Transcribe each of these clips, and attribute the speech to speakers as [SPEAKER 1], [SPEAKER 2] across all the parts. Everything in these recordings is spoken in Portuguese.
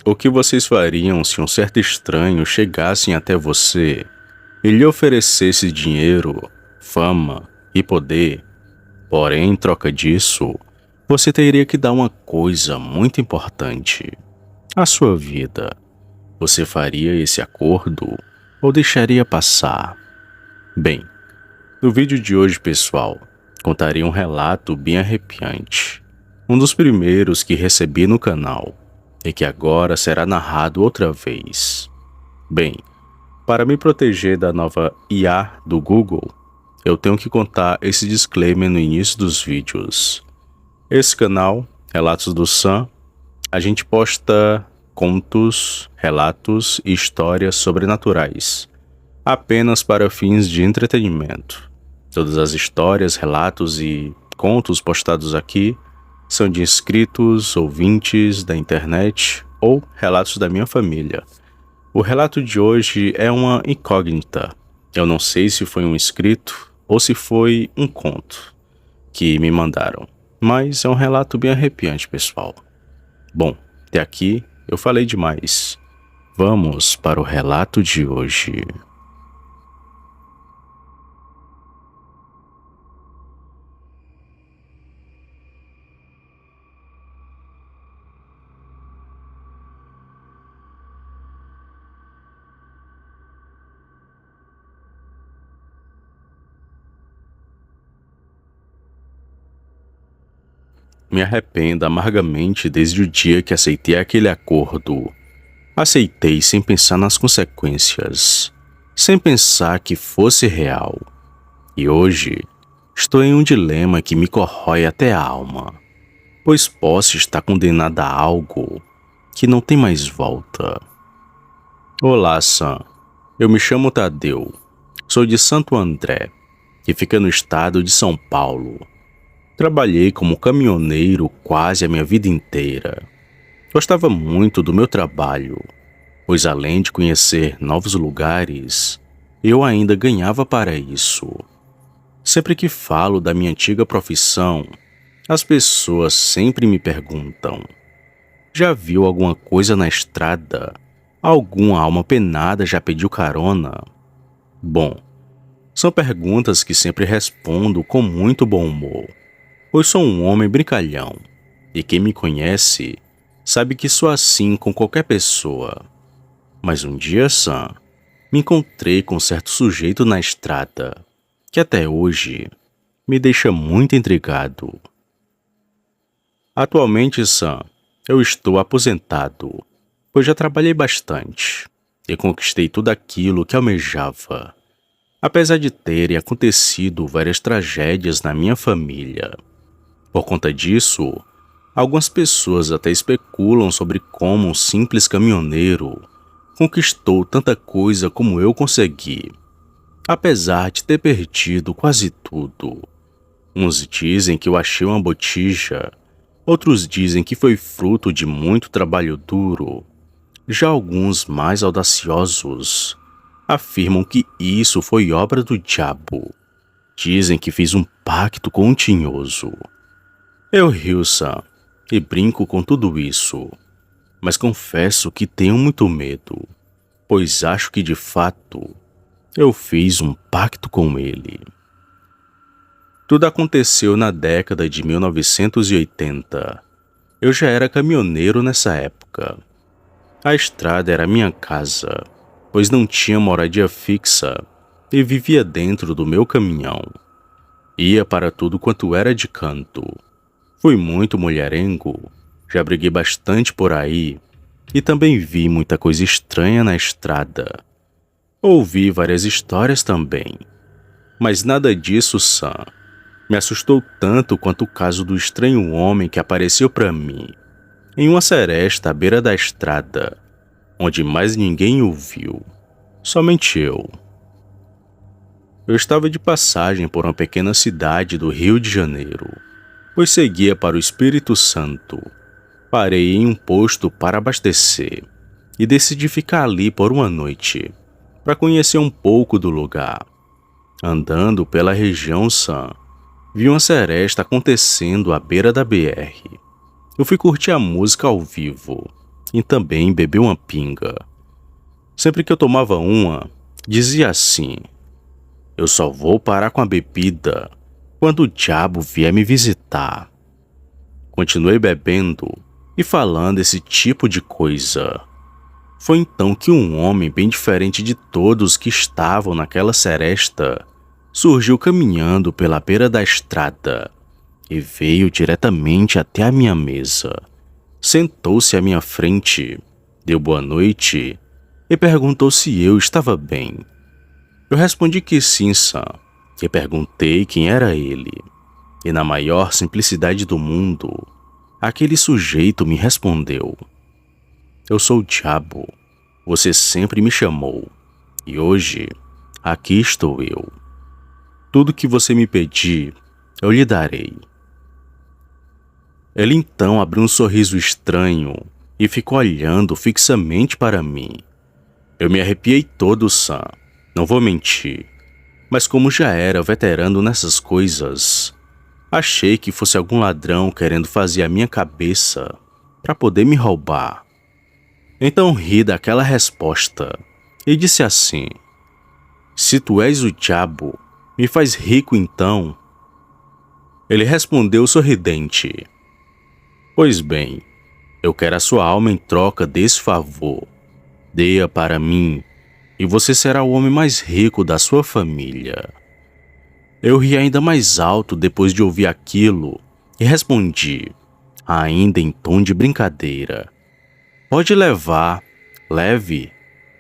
[SPEAKER 1] O que vocês fariam se um certo estranho chegasse até você e lhe oferecesse dinheiro, fama e poder? Porém, em troca disso, você teria que dar uma coisa muito importante: a sua vida. Você faria esse acordo ou deixaria passar? Bem, no vídeo de hoje, pessoal, contarei um relato bem arrepiante. Um dos primeiros que recebi no canal e que agora será narrado outra vez. Bem, para me proteger da nova IA do Google, eu tenho que contar esse disclaimer no início dos vídeos. Esse canal, Relatos do Sam, a gente posta contos, relatos e histórias sobrenaturais, apenas para fins de entretenimento. Todas as histórias, relatos e contos postados aqui são de inscritos, ouvintes da internet ou relatos da minha família. O relato de hoje é uma incógnita. Eu não sei se foi um inscrito ou se foi um conto que me mandaram, mas é um relato bem arrepiante, pessoal. Bom, até aqui eu falei demais. Vamos para o relato de hoje. Me arrependo amargamente desde o dia que aceitei aquele acordo. Aceitei sem pensar nas consequências, sem pensar que fosse real. E hoje, estou em um dilema que me corrói até a alma, pois posso estar condenada a algo que não tem mais volta. Olá, Sam. Eu me chamo Tadeu. Sou de Santo André, que fica no estado de São Paulo. Trabalhei como caminhoneiro quase a minha vida inteira. Gostava muito do meu trabalho, pois além de conhecer novos lugares, eu ainda ganhava para isso. Sempre que falo da minha antiga profissão, as pessoas sempre me perguntam: já viu alguma coisa na estrada? Alguma alma penada já pediu carona? Bom, são perguntas que sempre respondo com muito bom humor, pois sou um homem brincalhão, e quem me conhece sabe que sou assim com qualquer pessoa. Mas um dia, Sam, me encontrei com um certo sujeito na estrada, que até hoje me deixa muito intrigado. Atualmente, Sam, eu estou aposentado, pois já trabalhei bastante e conquistei tudo aquilo que almejava, apesar de terem acontecido várias tragédias na minha família. Por conta disso, algumas pessoas até especulam sobre como um simples caminhoneiro conquistou tanta coisa como eu consegui, apesar de ter perdido quase tudo. Uns dizem que eu achei uma botija, outros dizem que foi fruto de muito trabalho duro. Já alguns mais audaciosos afirmam que isso foi obra do diabo. Dizem que fiz um pacto com um tinhoso. Eu rio, Sam, e brinco com tudo isso, mas confesso que tenho muito medo, pois acho que de fato eu fiz um pacto com ele. Tudo aconteceu na década de 1980. Eu já era caminhoneiro nessa época. A estrada era minha casa, pois não tinha moradia fixa e vivia dentro do meu caminhão. Ia para tudo quanto era de canto. Fui muito mulherengo, já briguei bastante por aí e também vi muita coisa estranha na estrada. Ouvi várias histórias também, mas nada disso, Sam, me assustou tanto quanto o caso do estranho homem que apareceu para mim em uma seresta à beira da estrada, onde mais ninguém o viu, somente eu. Eu estava de passagem por uma pequena cidade do Rio de Janeiro, pois seguia para o Espírito Santo. Parei em um posto para abastecer e decidi ficar ali por uma noite, para conhecer um pouco do lugar. Andando pela região, Sam, vi uma seresta acontecendo à beira da BR. Eu fui curtir a música ao vivo e também beber uma pinga. Sempre que eu tomava uma, dizia assim: eu só vou parar com a bebida quando o diabo vier me visitar. Continuei bebendo e falando esse tipo de coisa. Foi então que um homem bem diferente de todos que estavam naquela seresta surgiu caminhando pela beira da estrada e veio diretamente até a minha mesa. Sentou-se à minha frente, deu boa noite e perguntou se eu estava bem. Eu respondi que sim, Sam, e perguntei quem era ele. E na maior simplicidade do mundo, aquele sujeito me respondeu: eu sou o diabo. Você sempre me chamou. E hoje, aqui estou eu. Tudo que você me pedir, eu lhe darei. Ele então abriu um sorriso estranho e ficou olhando fixamente para mim. Eu me arrepiei todo, Sam. Não vou mentir. Mas como já era veterano nessas coisas, achei que fosse algum ladrão querendo fazer a minha cabeça para poder me roubar. Então ri daquela resposta e disse assim: se tu és o diabo, me faz rico então. Ele respondeu sorridente: pois bem, eu quero a sua alma em troca desse favor. Dê-a para mim e você será o homem mais rico da sua família. Eu ri ainda mais alto depois de ouvir aquilo e respondi, ainda em tom de brincadeira: pode levar, leve,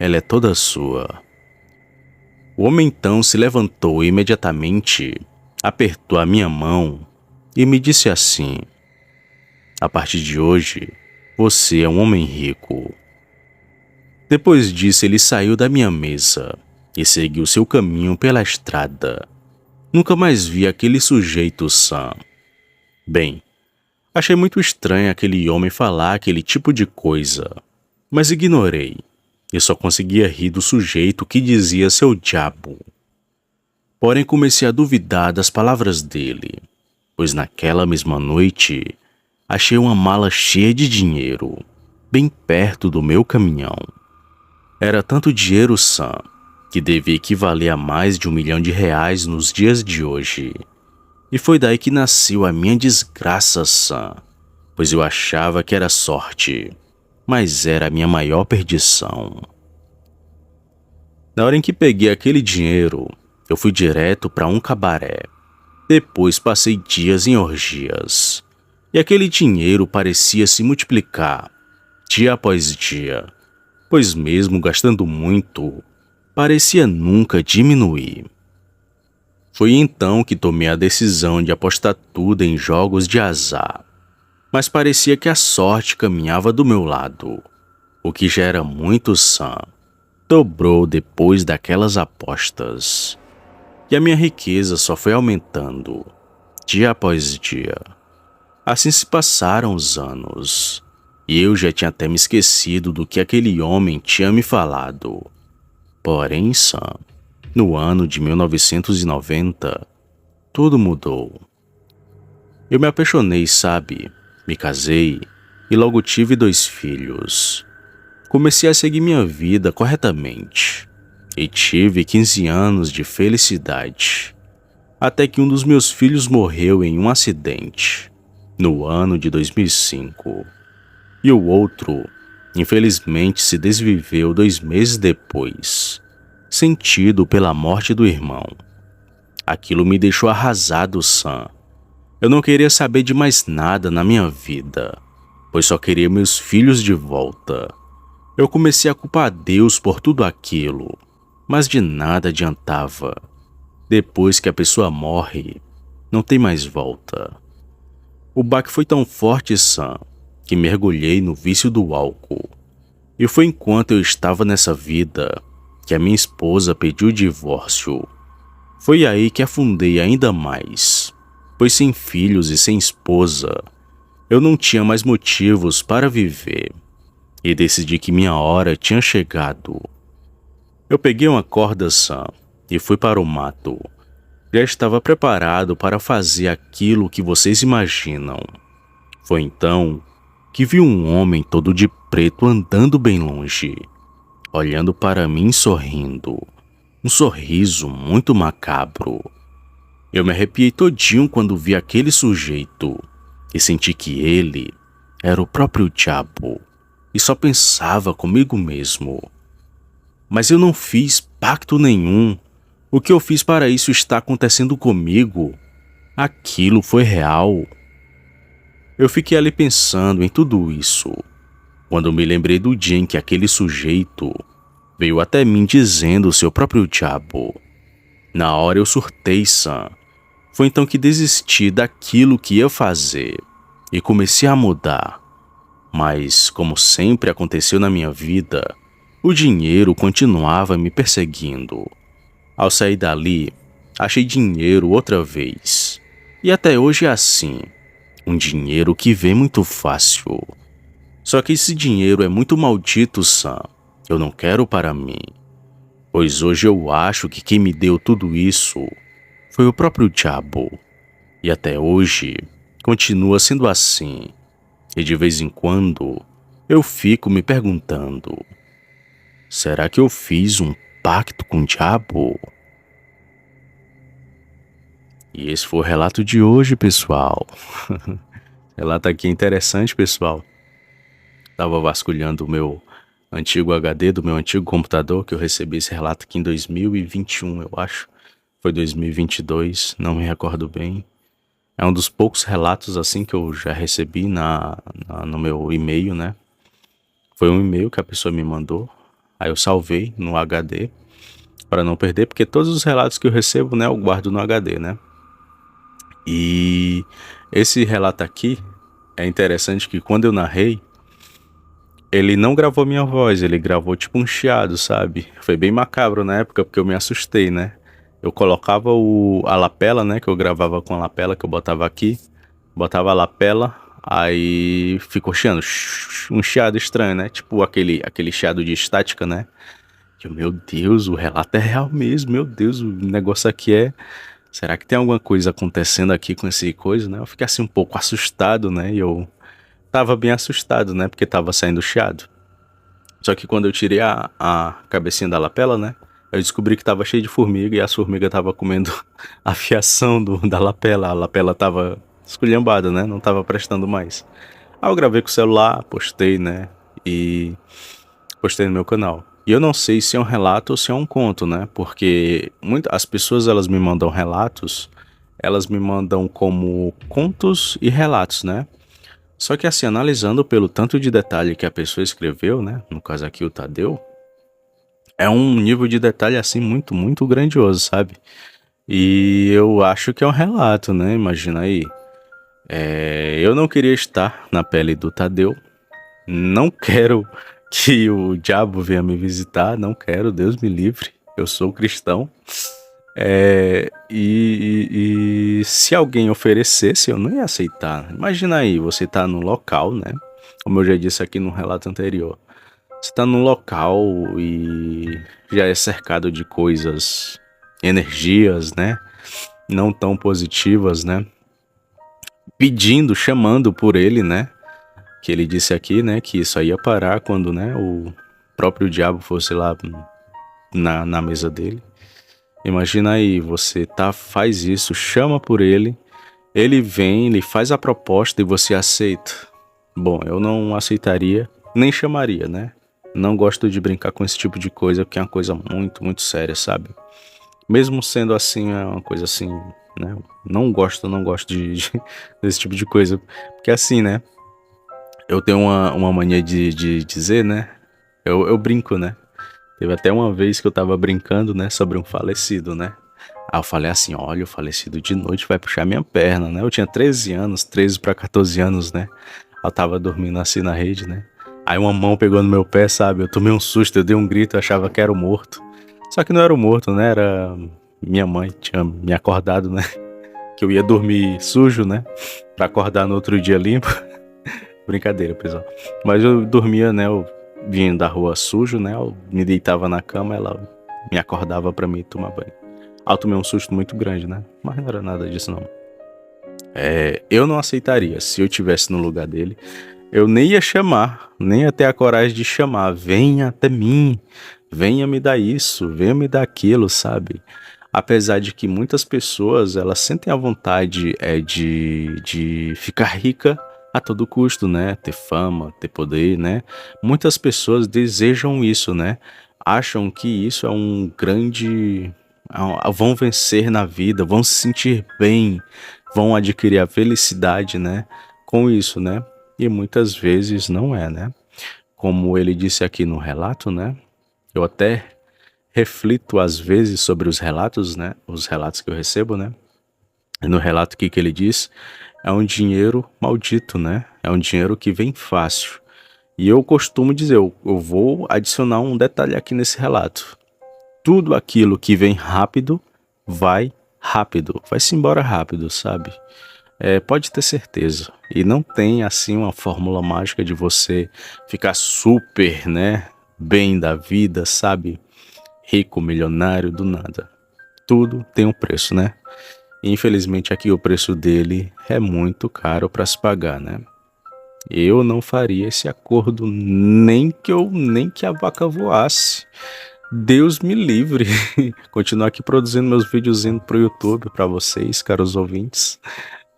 [SPEAKER 1] ela é toda sua. O homem então se levantou e imediatamente apertou a minha mão e me disse assim: a partir de hoje, você é um homem rico. Depois disso, ele saiu da minha mesa e seguiu seu caminho pela estrada. Nunca mais vi aquele sujeito Sam. Bem, achei muito estranho aquele homem falar aquele tipo de coisa, mas ignorei e só conseguia rir do sujeito que dizia ser o diabo. Porém, comecei a duvidar das palavras dele, pois naquela mesma noite achei uma mala cheia de dinheiro, bem perto do meu caminhão. Era tanto dinheiro, Sam, que devia equivaler a mais de R$1 milhão nos dias de hoje. E foi daí que nasceu a minha desgraça, Sam, pois eu achava que era sorte, mas era a minha maior perdição. Na hora em que peguei aquele dinheiro, eu fui direto para um cabaré. Depois passei dias em orgias. E aquele dinheiro parecia se multiplicar, dia após dia, pois mesmo gastando muito, parecia nunca diminuir. Foi então que tomei a decisão de apostar tudo em jogos de azar, mas parecia que a sorte caminhava do meu lado, o que já era muito sã. Dobrou depois daquelas apostas, e a minha riqueza só foi aumentando, dia após dia. Assim se passaram os anos, e eu já tinha até me esquecido do que aquele homem tinha me falado. Porém, Sam, no ano de 1990, tudo mudou. Eu me apaixonei, sabe? Me casei e logo tive 2 filhos. Comecei a seguir minha vida corretamente e tive 15 anos de felicidade, até que um dos meus filhos morreu em um acidente, no ano de 2005, e o outro, infelizmente, se desviveu 2 meses depois, sentido pela morte do irmão. Aquilo me deixou arrasado, Sam. Eu não queria saber de mais nada na minha vida, pois só queria meus filhos de volta. Eu comecei a culpar a Deus por tudo aquilo, mas de nada adiantava. Depois que a pessoa morre, não tem mais volta. O baque foi tão forte, Sam, que mergulhei no vício do álcool. E foi enquanto eu estava nessa vida que a minha esposa pediu o divórcio. Foi aí que afundei ainda mais, pois sem filhos e sem esposa, eu não tinha mais motivos para viver. E decidi que minha hora tinha chegado. Eu peguei uma corda, Sam, e fui para o mato. Já estava preparado para fazer aquilo que vocês imaginam. Foi então que vi um homem todo de preto andando bem longe, olhando para mim sorrindo, um sorriso muito macabro. Eu me arrepiei todinho quando vi aquele sujeito e senti que ele era o próprio diabo e só pensava comigo mesmo. Mas eu não fiz pacto nenhum. O que eu fiz para isso está acontecendo comigo. Aquilo foi real. Eu fiquei ali pensando em tudo isso, quando me lembrei do dia em que aquele sujeito veio até mim dizendo o seu próprio diabo. Na hora eu surtei, Sam. Foi então que desisti daquilo que ia fazer e comecei a mudar. Mas, como sempre aconteceu na minha vida, o dinheiro continuava me perseguindo. Ao sair dali, achei dinheiro outra vez. E até hoje é assim, um dinheiro que vem muito fácil. Só que esse dinheiro é muito maldito, Sam. Eu não quero para mim. Pois hoje eu acho que quem me deu tudo isso foi o próprio diabo. E até hoje, continua sendo assim. E de vez em quando, eu fico me perguntando: será que eu fiz um pacto com o diabo? E esse foi o relato de hoje, pessoal. Relato aqui interessante, pessoal. Tava vasculhando o meu antigo HD do meu antigo computador, que eu recebi esse relato aqui em 2021, eu acho. Foi 2022, não me recordo bem. É um dos poucos relatos assim que eu já recebi no meu e-mail, né? Foi um e-mail que a pessoa me mandou. Aí eu salvei no HD para não perder, porque todos os relatos que eu recebo, né, eu guardo no HD, né? E esse relato aqui é interessante que quando eu narrei, ele não gravou minha voz, ele gravou tipo um chiado, sabe? Foi bem macabro na época porque eu me assustei, né? Eu colocava a lapela, né? Que eu gravava com a lapela que eu botava aqui. Botava a lapela, aí ficou chiando. Um chiado estranho, né? Tipo aquele chiado de estática, né? Que, meu Deus, o relato é real mesmo. Meu Deus, o negócio aqui é... Será que tem alguma coisa acontecendo aqui com esse coisa, né? Eu fiquei assim um pouco assustado, né? E eu tava bem assustado, né? Porque tava saindo chiado. Só que quando eu tirei a cabecinha da lapela, né? Eu descobri que tava cheio de formiga e as formigas tava comendo a fiação da lapela. A lapela tava esculhambada, né? Não tava prestando mais. Aí eu gravei com o celular, postei, né? E postei no meu canal. E eu não sei se é um relato ou se é um conto, né? Porque as pessoas, elas me mandam relatos, elas me mandam como contos e relatos, né? Só que assim, analisando pelo tanto de detalhe que a pessoa escreveu, né? No caso aqui o Tadeu, é um nível de detalhe assim muito, muito grandioso, sabe? E eu acho que é um relato, né? Imagina aí. Eu não queria estar na pele do Tadeu. Não quero que o diabo venha me visitar. Não quero, Deus me livre. Eu sou cristão. E se alguém oferecesse, eu não ia aceitar. Imagina aí, você tá num local, né? Como eu já disse aqui no relato anterior. Você tá num local e já é cercado de coisas, energias, né? Não tão positivas, né? Pedindo, chamando por ele, né? Que ele disse aqui, né? Que isso aí ia parar quando, né? O próprio diabo fosse lá na mesa dele. Imagina aí, você faz isso, chama por ele, ele vem, ele faz a proposta e você aceita. Bom, eu não aceitaria, nem chamaria, né? Não gosto de brincar com esse tipo de coisa, porque é uma coisa muito, muito séria, sabe? Mesmo sendo assim, é uma coisa assim, né? Não gosto desse tipo de coisa. Porque assim, né? Eu tenho uma mania de dizer, né? Eu brinco, né? Teve até uma vez que eu tava brincando, né? Sobre um falecido, né? Aí eu falei assim, olha, o falecido de noite vai puxar minha perna, né? Eu tinha 13 anos, 13 para 14 anos, né? Eu tava dormindo assim na rede, né? Aí uma mão pegou no meu pé, sabe? Eu tomei um susto, eu dei um grito, eu achava que era o morto. Só que não era o morto, né? Era minha mãe, tinha me acordado, né? Que eu ia dormir sujo, né? Pra acordar no outro dia limpo. Brincadeira, pessoal. Mas eu dormia, né? Eu vinha da rua sujo, né? Eu me deitava na cama, ela me acordava pra mim tomar banho. Aí eu tomei um susto muito grande, né? Mas não era nada disso, não. Eu não aceitaria. Se eu tivesse no lugar dele, eu nem ia chamar, nem ia ter a coragem de chamar. Venha até mim, venha me dar isso, venha me dar aquilo, sabe? Apesar de que muitas pessoas, elas sentem a vontade de ficar rica a todo custo, né? Ter fama, ter poder, né? Muitas pessoas desejam isso, né? Acham que isso é um grande... vão vencer na vida, vão se sentir bem, vão adquirir a felicidade, né? Com isso, né? E muitas vezes não é, né? Como ele disse aqui no relato, né? Eu até reflito às vezes sobre os relatos, né? Os relatos que eu recebo, né? E no relato aqui que ele diz, é um dinheiro maldito, né? É um dinheiro que vem fácil. E eu costumo dizer, eu vou adicionar um detalhe aqui nesse relato. Tudo aquilo que vem rápido, vai-se embora rápido, sabe? Pode ter certeza. E não tem assim uma fórmula mágica de você ficar super, né? Bem da vida, sabe? Rico, milionário, do nada. Tudo tem um preço, né? E, infelizmente aqui o preço dele é muito caro para se pagar, né? Eu não faria esse acordo nem que a vaca voasse. Deus me livre. Continuar aqui produzindo meus videozinhos pro YouTube para vocês, caros ouvintes.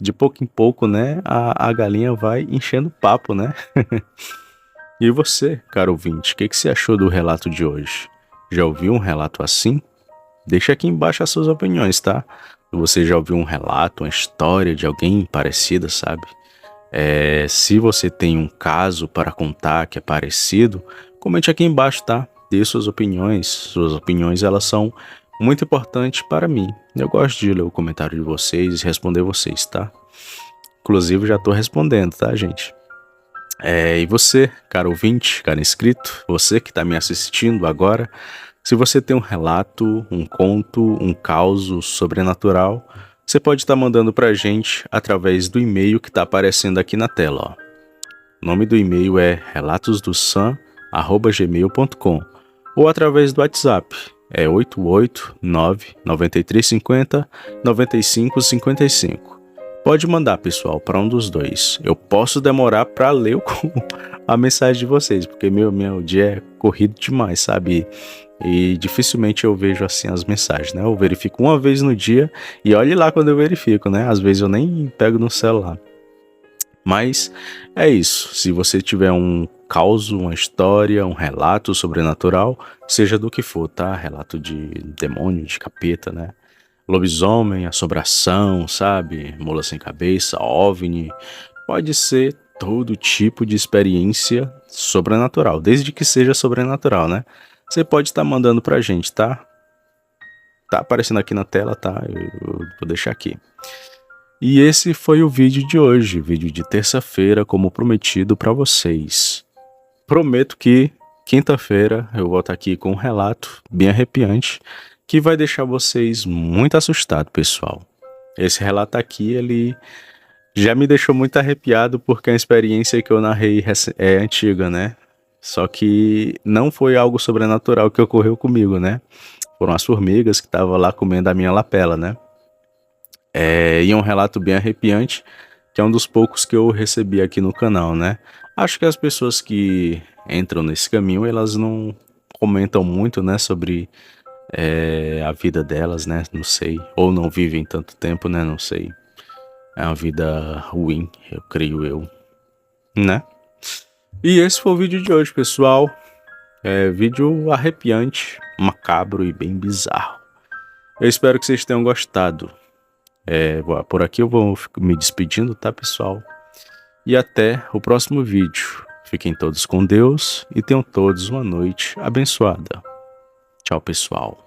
[SPEAKER 1] De pouco em pouco, né, a galinha vai enchendo papo, né? E você, caro ouvinte, o que você achou do relato de hoje? Já ouviu um relato assim? Deixa aqui embaixo as suas opiniões, tá? Você já ouviu um relato, uma história de alguém parecida, sabe? Se você tem um caso para contar que é parecido, comente aqui embaixo, tá? Dê suas opiniões. Suas opiniões, elas são muito importantes para mim. Eu gosto de ler o comentário de vocês e responder vocês, tá? Inclusive, já tô respondendo, tá, gente? E você, caro ouvinte, caro inscrito, você que tá me assistindo agora, se você tem um relato, um conto, um caso sobrenatural, você pode estar mandando pra gente através do e-mail que tá aparecendo aqui na tela, ó. O nome do e-mail é relatosdosam@gmail.com ou através do WhatsApp, 889-9350-9555. Pode mandar, pessoal, para um dos dois. Eu posso demorar para ler a mensagem de vocês, porque meu dia é corrido demais, sabe? E dificilmente eu vejo assim as mensagens, né? Eu verifico uma vez no dia e olhe lá quando eu verifico, né? Às vezes eu nem pego no celular. Mas é isso. Se você tiver um caos, uma história, um relato sobrenatural, seja do que for, tá? Relato de demônio, de capeta, né? Lobisomem, assombração, sabe? Mula sem cabeça, OVNI. Pode ser todo tipo de experiência sobrenatural, desde que seja sobrenatural, né? Você pode estar mandando pra gente, tá? Tá aparecendo aqui na tela, tá? Eu vou deixar aqui. E esse foi o vídeo de hoje, vídeo de terça-feira, como prometido para vocês. Prometo que quinta-feira eu vou estar aqui com um relato bem arrepiante que vai deixar vocês muito assustados, pessoal. Esse relato aqui, ele já me deixou muito arrepiado porque a experiência que eu narrei é antiga, né? Só que não foi algo sobrenatural que ocorreu comigo, né? Foram as formigas que estavam lá comendo a minha lapela, né? E um relato bem arrepiante, que é um dos poucos que eu recebi aqui no canal, né? Acho que as pessoas que entram nesse caminho, elas não comentam muito, né, sobre a vida delas, né? Não sei. Ou não vivem tanto tempo, né? Não sei. É uma vida ruim, eu creio eu, né? E esse foi o vídeo de hoje, pessoal. Vídeo arrepiante, macabro e bem bizarro. Eu espero que vocês tenham gostado. Por aqui eu vou me despedindo, tá, pessoal? E até o próximo vídeo. Fiquem todos com Deus e tenham todos uma noite abençoada. Tchau, pessoal.